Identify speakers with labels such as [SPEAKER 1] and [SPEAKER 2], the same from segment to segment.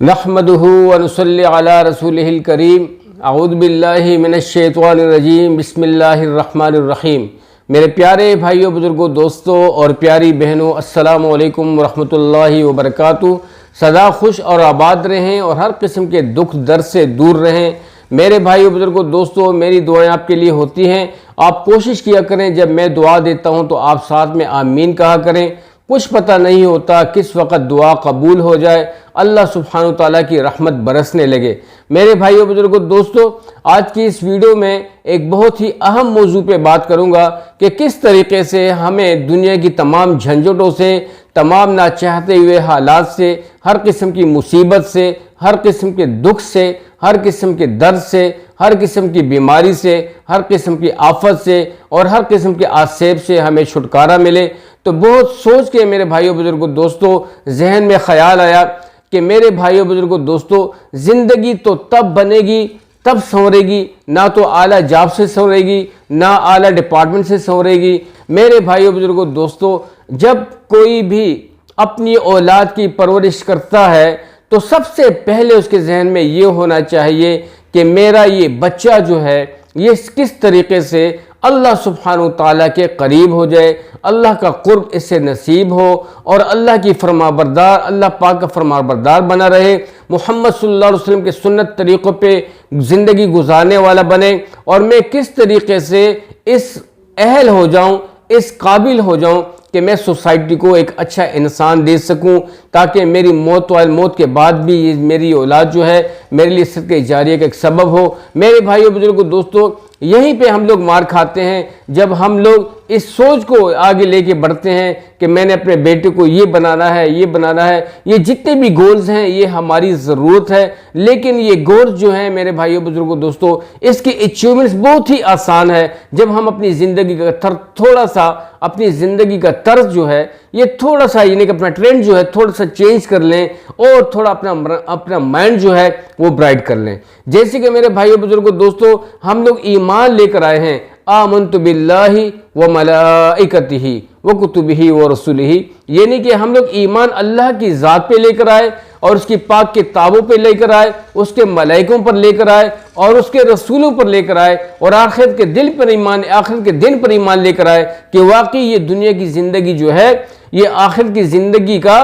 [SPEAKER 1] नहमदुहु व नुसल्ली अला रसूलिहिल करीम। अऊज़ु बिल्लाहि मिनश्शैतानिर रजीम। बिस्मिल्लाहिर्रहमानिर्रहीम। मेरे प्यारे भाइयों, बुजुर्गों, दोस्तों और प्यारी बहनों, अस्सलामु अलैकुम व रहमतुल्लाहि व बरकातुहू। सदा खुश और आबाद रहें और हर किस्म के दुख दर्द से दूर रहें। मेरे भाइयों, बुजुर्गों, दोस्तों, मेरी दुआएं आपके लिए होती हैं। आप कोशिश किया करें, जब मैं दुआ देता हूं तो आप साथ में आमीन कहा करें। कुछ पता नहीं होता किस वक़्त दुआ कबूल हो जाए, अल्लाह सुब्हानहू तआला की रहमत बरसने लगे। मेरे भाइयों, बुजुर्गों, दोस्तों, आज की इस वीडियो में एक बहुत ही अहम मौजू पे बात करूंगा कि किस तरीके से हमें दुनिया की तमाम झंझटों से, तमाम ना चाहते हुए हालात से, हर किस्म की मुसीबत से, हर किस्म के दुख से, हर किस्म के दर्द से, हर किस्म की बीमारी से, हर किस्म की आफत से और हर किस्म के आसेब से हमें छुटकारा मिले। तो बहुत सोच के मेरे भाइयों, बुजुर्गों, दोस्तों, जहन में ख्याल आया कि मेरे भाइयों, बुजुर्गों, दोस्तों, ज़िंदगी तो तब बनेगी, तब संवरेगी, ना तो आला जॉब से संवरेगी, ना आला डिपार्टमेंट से संवरेगी। मेरे भाइयों, बुजुर्गों, दोस्तों, जब कोई भी अपनी औलाद की परवरिश करता है तो सबसे पहले उसके जहन में ये होना चाहिए कि मेरा ये बच्चा जो है ये किस तरीके से अल्लाह सुब्हानहू तआला के करीब हो जाए, अल्लाह का कुर्ब इससे नसीब हो और अल्लाह की फरमाबरदार, अल्लाह पाक का फरमाबरदार बना रहे, मोहम्मद सल्लल्लाहु अलैहि वसल्लम के सुन्नत तरीक़ों पे ज़िंदगी गुजारने वाला बने। और मैं किस तरीके से इस अहल हो जाऊँ, इस काबिल हो जाऊँ कि मैं सोसाइटी को एक अच्छा इंसान दे सकूं, ताकि मेरी मौत के बाद भी ये मेरी औलाद जो है मेरे लिए सदक़े जारिया का एक सबब हो। मेरे भाइयों, बुजुर्गों, दोस्तों, यहीं पे हम लोग मार खाते हैं जब हम लोग इस सोच को आगे लेके बढ़ते हैं कि मैंने अपने बेटे को ये बनाना है, ये बनाना है। ये जितने भी गोल्स हैं ये हमारी ज़रूरत है, लेकिन ये गोल्स जो हैं मेरे भाइयों, बुजुर्गों, दोस्तों, इसकी अचीवमेंट्स बहुत ही आसान है जब हम अपनी ज़िंदगी का थोड़ा सा अपनी ज़िंदगी का तर्ज जो है ये थोड़ा सा, यानी कि अपना ट्रेंड जो है थोड़ा सा चेंज कर लें और थोड़ा अपना माइंड जो है वो ब्राइट कर लें। जैसे कि मेरे भाइयों, बुजुर्गों, दोस्तों, हम लोग ईमान लेकर आए हैं, आमन्तु बिल्लाहि व मलाइकतिही व कुतुबिही व रसूलिही, यानी कि हम लोग ईमान अल्लाह की ज़ात पे लेकर आए और उसकी पाक किताबों पे लेकर आए, उसके मलाइकों पर लेकर आए और उसके रसूलों पर लेकर आए और आखिरत के दिन पर ईमान लेकर आए कि वाकई ये दुनिया की ज़िंदगी जो है ये आखिरत की ज़िंदगी का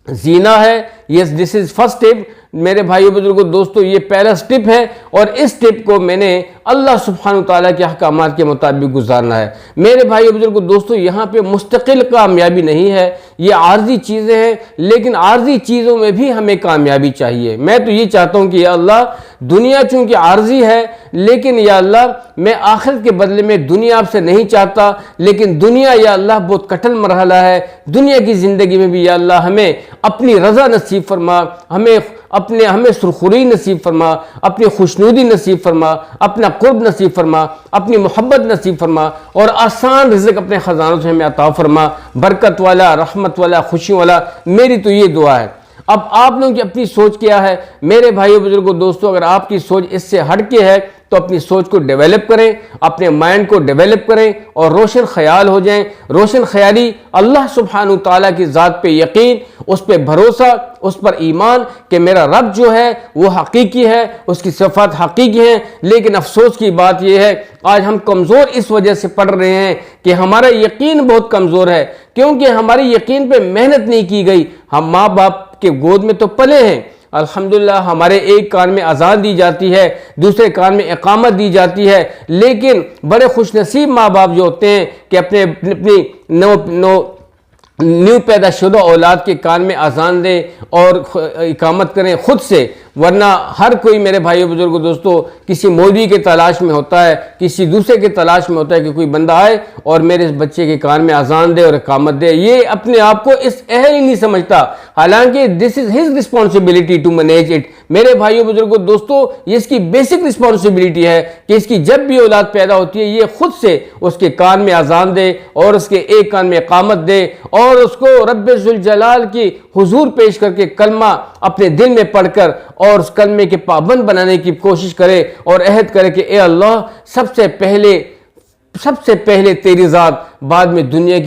[SPEAKER 1] जीना है। Yes, this is first step. मेरे भाइयों, बुजुर्गों, दोस्तों, ये पहला स्टेप है और इस स्टेप को मैंने अल्लाह सुब्हानहू तआला के अहकामात के मुताबिक गुजारना है। मेरे भाइयों, बुजुर्गों, दोस्तों, यहाँ पे मुस्तकिल कामयाबी नहीं है, ये आर्जी चीज़ें हैं, लेकिन आर्जी चीज़ों में भी हमें कामयाबी चाहिए। मैं तो ये चाहता हूँ कि या अल्लाह, दुनिया चूँकि आर्जी है, लेकिन या अल्लाह, मैं आखिरत के बदले में दुनिया आपसे नहीं चाहता, लेकिन दुनिया या अल्लाह बहुत कठिन मरहला है। दुनिया की ज़िंदगी में भी या अल्लाह हमें अपनी रज़ा नसीब फरमा, हमें सुरखुरी नसीब फरमा, अपनी खुशनुदी नसीब फरमा, अपना कुर्ब नसीब फरमा, अपनी मोहब्बत नसीब फरमा और आसान रिज़्क़ अपने ख़जानों से हमें अता फरमा, बरकत वाला, रहमत वाला, खुशी वाला। मेरी तो ये दुआ है। अब आप लोगों की अपनी सोच क्या है? मेरे भाइयों, बुजुर्गों, दोस्तों, अगर आपकी सोच इससे हट के है तो अपनी सोच को डेवलप करें, अपने माइंड को डेवलप करें और रोशन ख्याल हो जाएं। रोशन ख्याली, अल्लाह सुब्हानहू तआला की ज़ात पे यकीन, उस पर भरोसा, उस पर ईमान कि मेरा रब जो है वो हकीकी है, उसकी सिफ़ात हकीकी हैं। लेकिन अफसोस की बात यह है आज हम कमज़ोर इस वजह से पढ़ रहे हैं कि हमारा यकीन बहुत कमज़ोर है, क्योंकि हमारे यकीन पे मेहनत नहीं की गई। हम माँ बाप के गोद में तो पले हैं, अल्हम्दुलिल्लाह, हमारे एक कान में अज़ान दी जाती है, दूसरे कान में इकामत दी जाती है, लेकिन बड़े खुशनसीब माँ बाप जो होते हैं कि अपनी न्यू पैदाशुदा औलाद के कान में अजान दें और इकामत करें खुद से। वरना हर कोई मेरे भाइयों, बुजुर्गों, दोस्तों, किसी मौलवी के तलाश में होता है, किसी दूसरे के तलाश में होता है कि कोई बंदा आए और मेरे इस बच्चे के कान में अजान दे और इकामत दे। ये अपने आप को इस अहल ही नहीं समझता, हालांकि this is his responsibility to manage it. मेरे भाइयों, बुजुर्गों, दोस्तों, ये इसकी बेसिक रिस्पॉन्सिबिलिटी है कि इसकी जब भी औलाद पैदा होती है ये खुद से उसके कान में अजान दे और उसके एक कान में इकामत दे और उसको रब्बे ज़ुल जलाल की हुजूर पेश करके कलमा अपने दिल में पढ़कर और उस कलमे के पाबंद बनाने की कोशिश करे और अहद करे कि ए अल्लाह, सबसे पहले तेरी ज़ात, बाद में दुनिया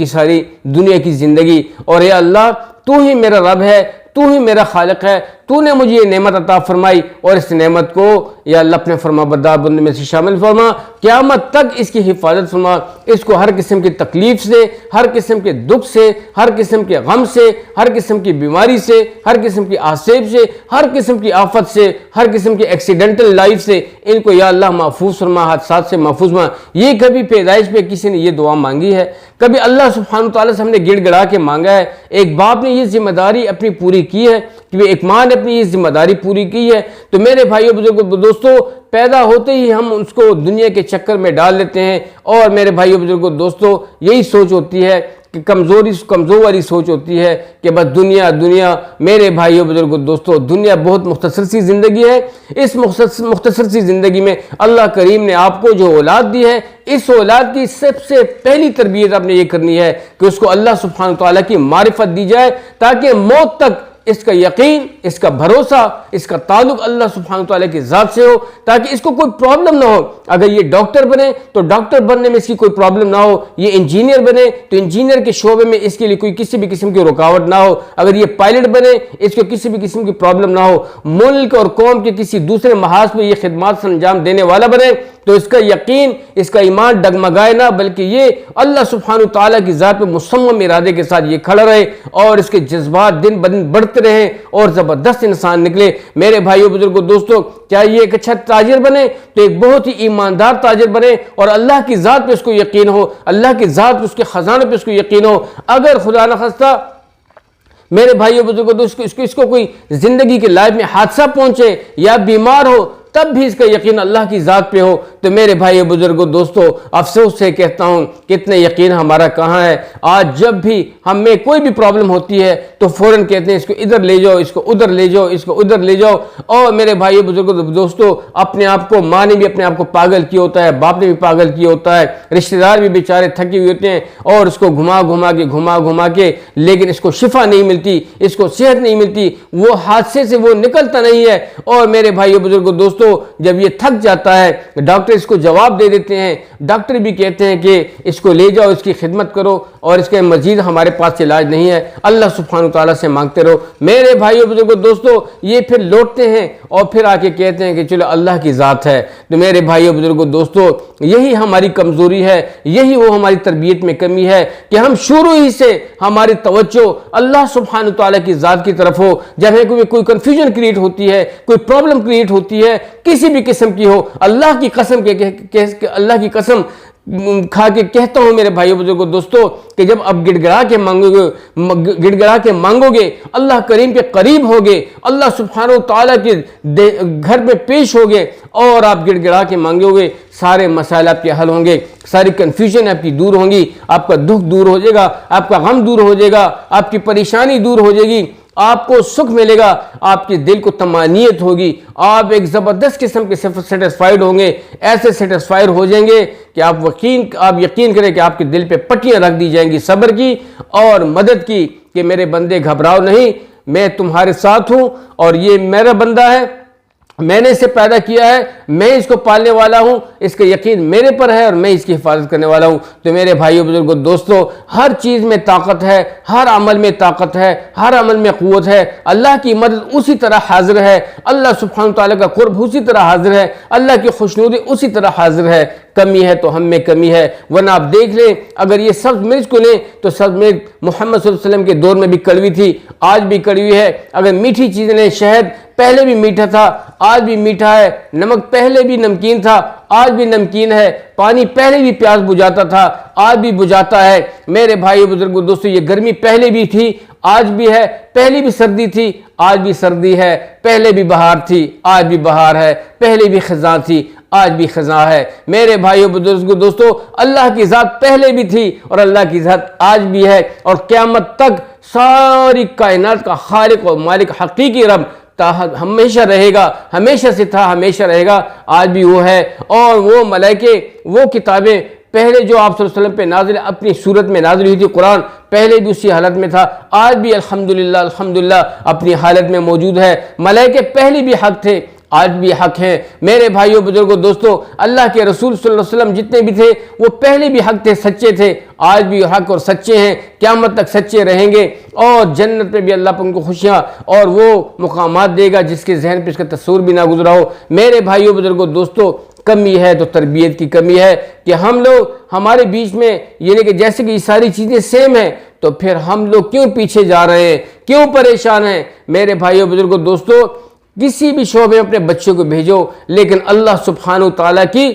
[SPEAKER 1] की ज़िंदगी, और ए अल्लाह, तू ही मेरा रब है, तू ही मेरा खालिक है, तूने मुझे ये नेमत अता फरमाई और इस नेमत को या अल्लाह अपने फरमाबरदार बंदे में से शामिल फरमा, क़यामत तक इसकी हिफाजत फरमा, इसको हर किस्म की तकलीफ से, हर किस्म के दुख से, हर किस्म के गम से, हर किस्म की बीमारी से, हर किस्म की आसेब से, हर किस्म की आफत से, हर किस्म की एक्सीडेंटल लाइफ से इनको या अल्लाह महफूज फरमा, हादसात से महफूज फरमा। ये कभी पैदाइश पे किसी ने ये दुआ मांगी है? कभी अल्लाह सुब्हानहू तआला से हमने गिड़गिड़ा के मांगा है? एक बाप ने ये जिम्मेदारी अपनी पूरी की है कि एक माँ ने अपनी ये जिम्मेदारी पूरी की है। तो मेरे भाइयों बुजुर्गों दोस्तों, पैदा होते ही हम उसको दुनिया के चक्कर में डाल लेते हैं और मेरे भाइयों बुजुर्गों दोस्तों यही सोच होती है कि कमज़ोर वाली सोच होती है कि बस दुनिया दुनिया। मेरे भाइयों बुजुर्गों दोस्तों, दुनिया बहुत मुख्तसर सी ज़िंदगी है। इस मुख्तसर सी ज़िंदगी में अल्लाह करीम ने आपको जो औलाद दी है, इस औलाद की सबसे पहली तरबियत आपने ये करनी है कि उसको अल्लाह सुब्हानहू तआला की मारिफत दी जाए, ताकि मौत तक इसका यकीन, इसका भरोसा, इसका ताल्लुक अल्लाह सुब्हानहू तआला की ज़ात से हो, ताकि इसको कोई प्रॉब्लम ना हो। अगर ये डॉक्टर बने तो डॉक्टर बनने में इसकी कोई प्रॉब्लम ना हो, ये इंजीनियर बने तो इंजीनियर के शोबे में इसके लिए कोई किसी भी किस्म की रुकावट ना हो, अगर ये पायलट बने इसको किसी भी किस्म की प्रॉब्लम ना हो, मुल्क और कौम के किसी दूसरे महाज पर ये खिदमत अंजाम देने वाला बने तो इसका यकीन, इसका ईमान डगमगाए ना, बल्कि ये अल्लाह सुब्हानहू तआला की ज़ात पे मुसम्मम इरादे के साथ ये खड़ा रहे और इसके जज्बात दिन ब दिन बढ़ते रहे और ज़बरदस्त इंसान निकले। मेरे भाइयों बुजुर्गों दोस्तों, क्या ये एक अच्छा ताजिर बने तो एक बहुत ही ईमानदार ताजिर बने और अल्लाह की ज़ात पे उसको यकीन हो, अल्लाह की ज़ात पे, उसके ख़जाने पे उसको यकीन हो। अगर खुदा न खास्ता मेरे भाइयों बुजुर्गों दोस्तों इसको कोई ज़िंदगी की लाइफ में हादसा पहुंचे या बीमार हो, तब भी इसका यकीन अल्लाह की ज़ात पे हो, तो मेरे भाइयों बुजुर्गों दोस्तों अफसोस से कहता हूँ कितने यकीन हमारा कहाँ है। आज जब भी हमें कोई भी प्रॉब्लम होती है तो फ़ौरन कहते हैं इसको इधर ले जाओ, इसको उधर ले जाओ, इसको उधर ले जाओ। और मेरे भाइयों बुजुर्गों दोस्तों, अपने आप को, माँ ने भी अपने आप को पागल किया होता है, बाप ने भी पागल किया होता है, रिश्तेदार भी बेचारे थके हुए होते हैं और इसको घुमा घुमा के लेकिन इसको शिफा नहीं मिलती, इसको सेहत नहीं मिलती, वो हादसे से वो निकलता नहीं है। और मेरे भाइयों बुजुर्गों दोस्तों, जब ये थक जाता है डॉक्टर इसको जवाब दे देते हैं, डॉक्टर भी कहते हैं कि इसको ले जाओ, इसकी खिदमत करो और इसके मजीद हमारे पास इलाज नहीं है, अल्लाह सुब्हानहू तआला से मांगते रहो। मेरे भाइयों बुजुर्गों दोस्तों, ये फिर लौटते हैं और फिर आके कहते हैं कि चलो अल्लाह की ज़ात है। तो मेरे भाइयों बुजुर्गों दोस्तों, यही हमारी कमज़ोरी है, यही वो हमारी तरबियत में कमी है कि हम शुरू ही से हमारी तवज्जो अल्लाह सुब्हानहू तआला की ज़ात की तरफ हो। जब है कोई कन्फ्यूजन क्रिएट होती है, कोई प्रॉब्लम क्रिएट होती है, किसी भी किस्म की हो, अल्लाह की कसम अल्लाह की कसम खा के कहता हूं मेरे भाइयों बुजुर्गों दोस्तों कि जब अब गिड़गिड़ा के मांगोगे अल्लाह करीम के करीब होगे, अल्लाह सुब्हानहू तआला के घर में पेश होगे और आप गिड़गिड़ा के मांगोगे, सारे मसाइल आपके हल होंगे, सारी कन्फ्यूजन आपकी दूर होंगी, आपका दुख दूर हो जाएगा, आपका गम दूर हो जाएगा, आपकी परेशानी दूर हो जाएगी, आपको सुख मिलेगा, आपके दिल को तमानियत होगी, आप एक ज़बरदस्त किस्म के सेटिस्फाइड होंगे। ऐसे सेटिस्फाइड हो जाएंगे कि आप यकीन करें कि आपके दिल पे पट्टियां रख दी जाएंगी सब्र की और मदद की कि मेरे बंदे घबराओ नहीं, मैं तुम्हारे साथ हूं और ये मेरा बंदा है, मैंने इसे पैदा किया है, मैं इसको पालने वाला हूं, इसका यकीन मेरे पर है और मैं इसकी हिफाजत करने वाला हूं। तो मेरे भाइयों बुजुर्गों दोस्तों, हर चीज़ में ताकत है, हर अमल में ताकत है, हर अमल में क़ुव्वत है। अल्लाह की मदद उसी तरह हाजिर है, अल्लाह सुब्हानहू तआला का कुर्ब उसी तरह हाजिर है, अल्लाह की खुशनुदी उसी तरह हाजिर है। कमी है तो हम में कमी है, वरना आप देख लें अगर ये सब्ज़ मिर्च को लें तो सब्ज़ मिर्च मोहम्मद सल्लल्लाहु अलैहि वसल्लम के दौर में भी कड़वी थी, आज भी कड़वी है। अगर मीठी चीज़ें लें, शहद पहले भी मीठा था, आज भी मीठा है, नमक पहले भी नमकीन था, आज भी नमकीन है, पानी पहले भी प्यास बुझाता था, आज भी बुझाता है। मेरे भाइयों बुजुर्गों दोस्तों, ये गर्मी पहले भी थी, आज भी है, पहले भी सर्दी थी, आज भी सर्दी है, पहले भी बहार थी, आज भी बहार है, पहले भी खज़ां थी, आज भी खज़ां है। मेरे भाइयों बुजुर्गों दोस्तों, अल्लाह की ज़ात पहले भी थी और अल्लाह की ज़ात आज भी है और क़यामत तक सारी कायनात का खालिक और मालिक हकीकी रब हमेशा रहेगा, हमेशा से था, हमेशा रहेगा, आज भी वो है। और वो मलाइके, वो किताबें पहले जो आप सल्लल्लाहु अलैहि वसल्लम पे नाज़िल अपनी सूरत में नाज़िल हुई थी, कुरान पहले भी उसी हालत में था, आज भी अल्हम्दुलिल्लाह अल्हम्दुलिल्लाह अपनी हालत में मौजूद है। मलाइके पहले भी हक थे, आज भी हक हैं। मेरे भाइयों बुजुर्गों दोस्तों, अल्लाह के रसूल सल्लल्लाहु अलैहि वसल्लम जितने भी थे वो पहले भी हक थे, सच्चे थे, आज भी हक और सच्चे हैं, क़यामत तक सच्चे रहेंगे और जन्नत में भी अल्लाह पर उनको खुशियाँ और वो मुकामात देगा जिसके जहन पे इसका तस्वुर भी ना गुजरा हो। मेरे भाइयों बुजुर्गों दोस्तों, कमी है तो तरबियत की कमी है कि हम लोग हमारे बीच में यानी कि जैसे कि ये सारी चीज़ें सेम हैं तो फिर हम लोग क्यों पीछे जा रहे हैं, क्यों परेशान हैं। मेरे भाइयों बुजुर्गों दोस्तों, किसी भी शोबे में अपने बच्चों को भेजो लेकिन अल्लाह सुब्हानहू तआला की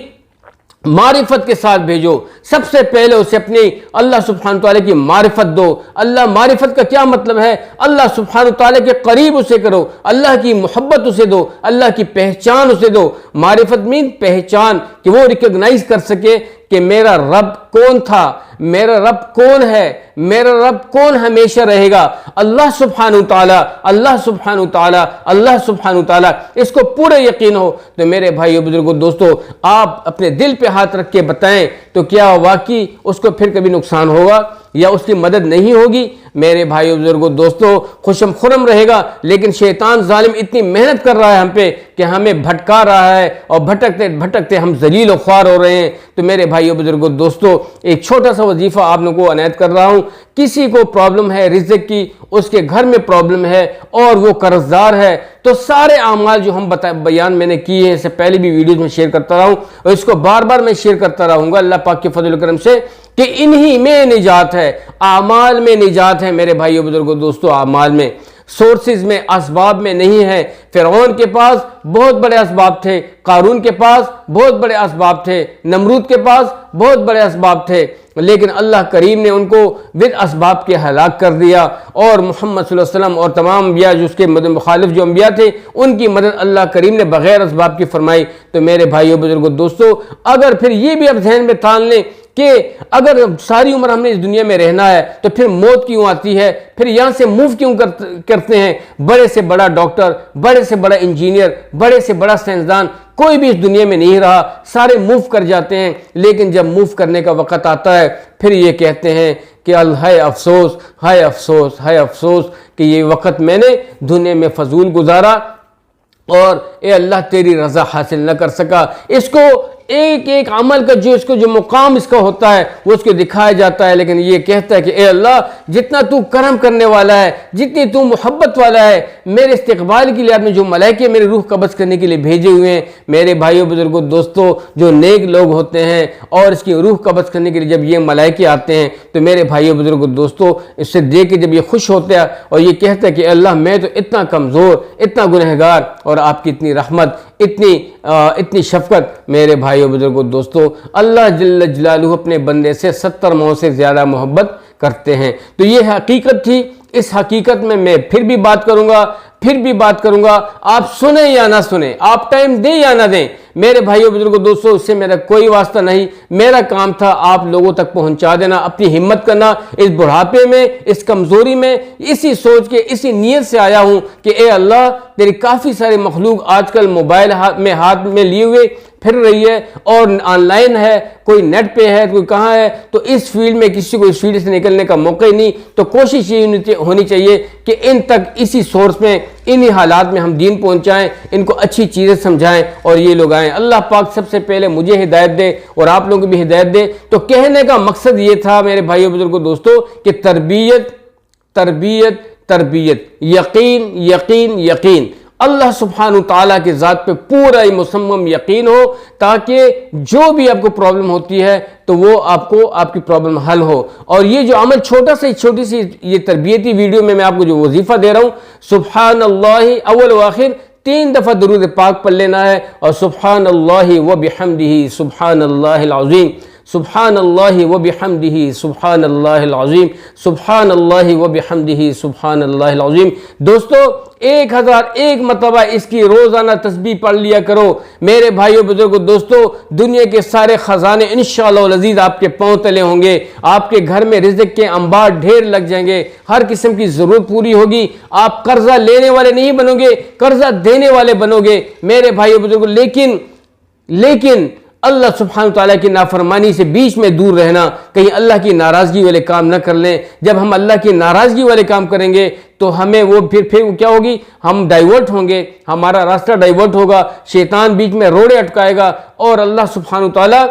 [SPEAKER 1] मारिफत के साथ भेजो। सबसे पहले उसे अपनी अल्लाह सुब्हानहू तआला की मारिफत दो। अल्लाह मारिफत का क्या मतलब है? अल्लाह सुब्हानहू तआला के करीब उसे करो, अल्लाह की मोहब्बत उसे दो, अल्लाह की पहचान उसे दो। मारिफत मीन पहचान, कि वो रिकॉग्नाइज कर सके कि मेरा रब कौन था, मेरा रब कौन है, मेरा रब कौन हमेशा रहेगा। अल्लाह सुब्हानहू तआला, अल्लाह सुब्हानहू तआला, अल्लाह सुब्हानहू तआला, इसको पूरे यकीन हो तो मेरे भाइयों बुजुर्गों दोस्तों, आप अपने दिल पे हाथ रख के बताएं तो क्या वाकई उसको फिर कभी नुकसान होगा या उसकी मदद नहीं होगी? मेरे भाइयों बुजुर्गों दोस्तों, खुशम खुरम रहेगा, लेकिन शैतान जालिम इतनी मेहनत कर रहा है हम पे कि हमें भटका रहा है और भटकते भटकते हम जलील और ख्वार हो रहे हैं। तो मेरे भाइयों बुजुर्गों दोस्तों, एक छोटा सा वजीफा आप लोगों को अनायत कर रहा हूँ। किसी को प्रॉब्लम है रिज़्क़ की, उसके घर में प्रॉब्लम है और वो कर्जदार है, तो सारे आमाल जो हम बयान मैंने किए हैं, इससे पहले भी वीडियोज में शेयर करता रहा हूँ और इसको बार बार मैं शेयर करता रहूँगा अल्लाह पाक के फजल करम से, कि इन्हीं में निजात है, आमाल में निजात है। मेरे भाइयों बुजुर्गों दोस्तों, आमाल में, सोर्सेज में, असबाब में नहीं है। फिरौन के पास बहुत बड़े असबाब थे, कारून के पास बहुत बड़े असबाब थे, नमरूद के पास बहुत बड़े असबाब थे, लेकिन अल्लाह करीम ने उनको विद असबाब के हलाक कर दिया और मोहम्मद सल्लल्लाहु अलैहि वसल्लम और तमाम अंबिया जो उसके मुखालिफ जो अंबिया थे उनकी मदद अल्लाह करीम ने बगैर असबाब की फरमाई। तो मेरे भाइयों बुजुर्गों दोस्तों, अगर फिर ये भी अब जहन में तान लें कि अगर सारी उम्र हमने इस दुनिया में रहना है तो फिर मौत क्यों आती है, फिर यहाँ से मूव क्यों करते हैं। बड़े से बड़ा डॉक्टर, बड़े से बड़ा इंजीनियर, बड़े से बड़ा साइंसदान कोई भी इस दुनिया में नहीं रहा, सारे मूव कर जाते हैं, लेकिन जब मूव करने का वक़्त आता है फिर ये कहते हैं कि हाय अफसोस, हाय अफसोस, हाय अफसोस कि ये वक़्त मैंने दुनिया में फजूल गुजारा और ए अल्लाह तेरी रज़ा हासिल न कर सका। इसको एक एक अमल का जो मुकाम इसका होता है वो उसको दिखाया जाता है, लेकिन ये कहता है कि ए अल्लाह, जितना तू करम करने वाला है, जितनी तू मोहब्बत वाला है, मेरे इस्तिकबाल के लिए आपने जो मलाइके मेरी रूह कब्ज़ करने के लिए भेजे हुए हैं। मेरे भाइयों बुजुर्गों दोस्तों, जो नेक लोग होते हैं और इसकी रूह कब्ज़ करने के लिए जब ये मलाइके आते हैं तो मेरे भाइयों बुजुर्गों दोस्तों, इससे देख के जब ये खुश होता है और ये कहता है कि अल्लाह, मैं तो इतना कमज़ोर, इतना गुनहगार और आपकी इतनी रहमत, इतनी शफकत। मेरे भाइयों बुजुर्गों दोस्तों, अल्लाह जल्ल जलालुहु अपने बंदे से 70 मौत से ज़्यादा मोहब्बत करते हैं। तो ये हकीकत थी। इस हकीकत में मैं फिर भी बात करूंगा, आप सुने या ना सुने, आप टाइम दें या ना दें, मेरे भाइयों बुजुर्गों दोस्तों, उससे मेरा कोई वास्ता नहीं। मेरा काम था आप लोगों तक पहुंचा देना, अपनी हिम्मत करना। इस बुढ़ापे में, इस कमजोरी में, इसी सोच के, इसी नीयत से आया हूं कि ए अल्लाह, तेरी काफ़ी सारी मखलूक आजकल मोबाइल हाथ में लिए हुए फिर रही है और ऑनलाइन है, कोई नेट पे है, कोई कहाँ है, तो इस फील्ड में किसी को इस फील्ड से निकलने का मौका ही नहीं। तो कोशिश ये होनी चाहिए कि इन तक, इसी सोर्स में, इन्हीं हालात में हम दीन पहुँचाएँ, इनको अच्छी चीज़ें समझाएँ और ये लोग आएँ। अल्लाह पाक सबसे पहले मुझे हिदायत दे और आप लोगों को भी हिदायत दे। तो कहने का मकसद ये था मेरे भाइयों बुजुर्गों दोस्तों कि तरबियत, तरबियत, तरबियत, यकीन, यकीन, यकीन, अल्लाह सुब्हानहू तआला की ज़ात पे पूरा ही मुसम्मम यकीन हो, ताकि जो भी आपको प्रॉब्लम होती है तो वो आपको, आपकी प्रॉब्लम हल हो। और ये जो अमल छोटी सी ये तरबियती वीडियो में मैं आपको जो वजीफ़ा दे रहा हूँ, सुब्हानल्लाहि अव्वल व आखिर 3 दफ़ा दुरूद पाक पढ़ लेना है और सुब्हानल्लाहि व बिहम्दिही सुब्हानल्लाहिल अज़ीम, सुब्हानल्लाहि व बिहम्दिही सुब्हानल्लाहिल अज़ीम, सुब्हानल्लाहि व बिहम्दिही सुब्हानल्लाहिल अज़ीम। दोस्तों, 1001 मरतबा इसकी रोज़ाना तस्बीह पढ़ लिया करो। मेरे भाइयों बुजुर्गों दोस्तों, दुनिया के सारे ख़जाने इंशाअल्लाह अज़ीज़ आपके पाँव तले होंगे। आपके घर में रिज़्क़ के अंबार ढेर लग जाएंगे, हर किस्म की ज़रूरत पूरी होगी। आप कर्जा लेने वाले नहीं बनोगे, कर्जा देने वाले बनोगे मेरे भाइयों बुजुर्गों। लेकिन अल्लाह सुब्हानहू ताला की नाफरमानी से बीच में दूर रहना, कहीं अल्लाह की नाराज़गी वाले काम न कर लें। जब हम अल्लाह की नाराज़गी वाले काम करेंगे तो हमें वो फिर क्या होगी, हम डाइवर्ट होंगे, हमारा रास्ता डाइवर्ट होगा, शैतान बीच में रोड़े अटकाएगा और अल्लाह सुब्हानहू ताला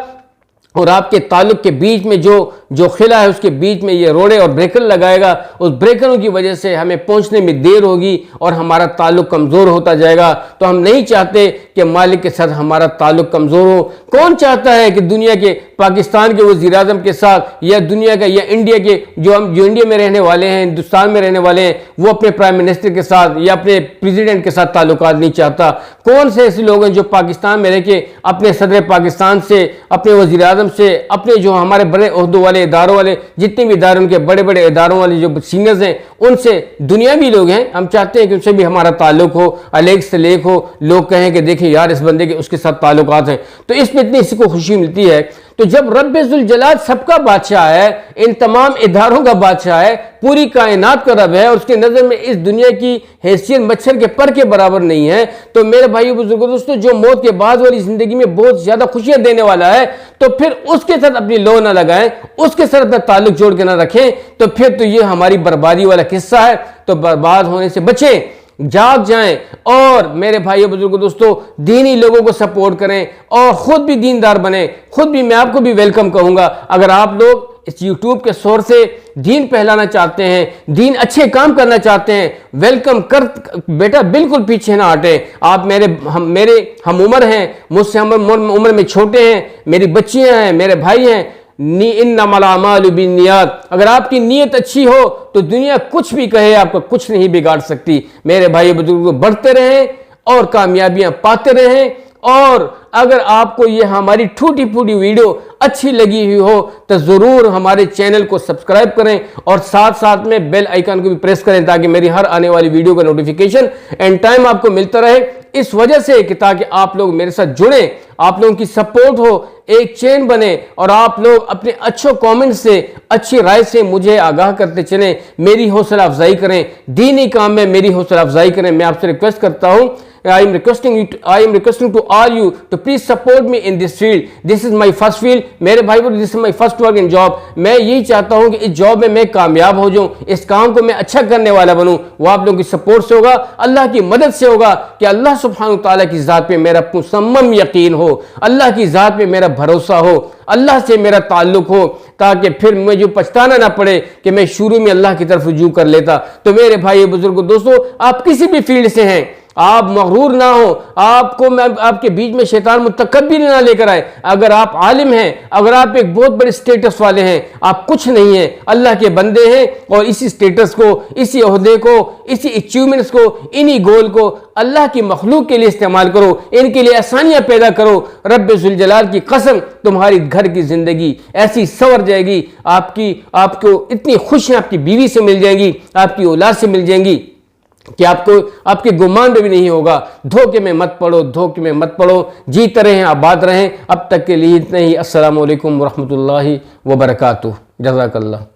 [SPEAKER 1] और आपके ताल्लुक के बीच में जो खिला है उसके बीच में ये रोड़े और ब्रेकर लगाएगा। उस ब्रेकरों की वजह से हमें पहुंचने में देर होगी और हमारा ताल्लुक कमज़ोर होता जाएगा। तो हम नहीं चाहते कि मालिक के साथ हमारा ताल्लुक कमज़ोर हो। कौन चाहता है कि दुनिया के पाकिस्तान के वज़ीर आज़म के साथ या दुनिया का या इंडिया के जो इंडिया में रहने वाले हैं, हिंदुस्तान में रहने वाले हैं, वो अपने प्राइम मिनिस्टर के साथ या अपने प्रेसिडेंट के साथ ताल्लुकात नहीं चाहता? कौन से ऐसे लोग हैं जो पाकिस्तान में रह के अपने सदर पाकिस्तान से, अपने वज़ीर आज़म से, अपने जो हमारे बड़े ओहदों वाले इदारों वाले जितने भी इदारे उनके बड़े बड़े इदारों वाले जो सीनियर्स हैं, उनसे दुनियावी लोग हैं, हम चाहते हैं कि उनसे भी हमारा ताल्लुक हो, अलेख से लेख हो, लोग कहें कि देखिए यार इस बंदे के उसके साथ ताल्लुकात हैं। तो इसमें इतनी इसी को खुशी मिलती है। तो जब रब्बे जुल जलाल सबका बादशाह है, इन तमाम इदारों का बादशाह है, पूरी कायनात का रब है और उसकी नज़र में इस दुनिया की हैसियत मच्छर के पर के बराबर नहीं है, तो मेरे भाइयों बुजुर्गों दोस्तों, जो मौत के बाद वाली ज़िंदगी में बहुत ज़्यादा खुशियां देने वाला है, तो फिर उसके साथ अपनी लो ना लगाएं, उसके साथ अपना ताल्लुक जोड़ के ना रखें, तो फिर तो ये हमारी बर्बादी वाला किस्सा है। तो बर्बाद होने से बचें, जाग जाएं और मेरे भाइयों बुजुर्गों दोस्तों, दीनी लोगों को सपोर्ट करें और खुद भी दीनदार बने। खुद भी मैं आपको भी वेलकम कहूंगा। अगर आप लोग इस यूट्यूब के सोर से दीन फैलाना चाहते हैं, दीन अच्छे काम करना चाहते हैं, वेलकम कर बेटा, बिल्कुल पीछे ना हटें। आप मेरे हम उम्र हैं, मुझसे उम्र में छोटे हैं, मेरी बच्चियां हैं, मेरे भाई हैं। इन्नमल अमालु बिन्नियात, अगर आपकी नीयत अच्छी हो तो दुनिया कुछ भी कहे आपका कुछ नहीं बिगाड़ सकती। मेरे भाई बुजुर्गों, बढ़ते रहें और कामयाबियां पाते रहें। और अगर आपको ये हमारी टूटी फूटी वीडियो अच्छी लगी हुई हो तो ज़रूर हमारे चैनल को सब्सक्राइब करें और साथ साथ में बेल आइकन को भी प्रेस करें, ताकि मेरी हर आने वाली वीडियो का नोटिफिकेशन एंड टाइम आपको मिलता रहे। इस वजह से कि ताकि आप लोग मेरे साथ जुड़ें, आप लोगों की सपोर्ट हो, एक चेन बने और आप लोग अपने अच्छे कमेंट से, अच्छी राय से मुझे आगाह करते चलें, मेरी हौसला अफजाई करें, दीनी काम में मेरी हौसला अफजाई करें। मैं आपसे रिक्वेस्ट करता हूं, I am requesting to all you to please support me in this field. This is my first field. मेरे भाई बहन, this is my first work in job. मैं यही चाहता हूं कि इस जॉब में मैं कामयाब हो जाऊं, इस काम को मैं अच्छा करने वाला बनूं। वो आप लोगों की सपोर्ट से होगा, अल्लाह की मदद से होगा कि अल्लाह सुब्हानहू ताला की ज़ात पे मेरा मुसम्मम यकीन हो, अल्लाह की ज़ात पे मेरा भरोसा हो, अल्लाह से मेरा ताल्लुक हो, ताकि फिर मुझे पछताना ना पड़े कि मैं शुरू में अल्लाह की तरफ रुजू कर लेता। तो मेरे भाई बुजुर्गों दोस्तों, आप किसी भी फील्ड से हैं, आप मगरूर ना हो, आपको मैं आपके बीच में शैतान मुतकब्बिर ना लेकर आए। अगर आप आलिम हैं, अगर आप एक बहुत बड़े स्टेटस वाले हैं, आप कुछ नहीं हैं, अल्लाह के बंदे हैं और इसी स्टेटस को, इसी ओहदे को, इसी अचीवमेंट्स को, इन्हीं गोल को अल्लाह की मखलूक के लिए इस्तेमाल करो, इनके लिए आसानियां पैदा करो। रब्बे जुल जलाल की कसम, तुम्हारी घर की जिंदगी ऐसी संवर जाएगी, आपको इतनी खुशियां आपकी बीवी से मिल जाएंगी, आपकी औलाद से मिल जाएंगी कि आपको आपके गुमान में भी नहीं होगा। धोखे में मत पड़ो, धोखे में मत पड़ो, जीते रहें, आबाद रहें। अब तक के लिए इतना ही। अस्सलामु अलैकुम वरहमतुल्लाहि वबरकातुहू। जज़ाकल्लाह।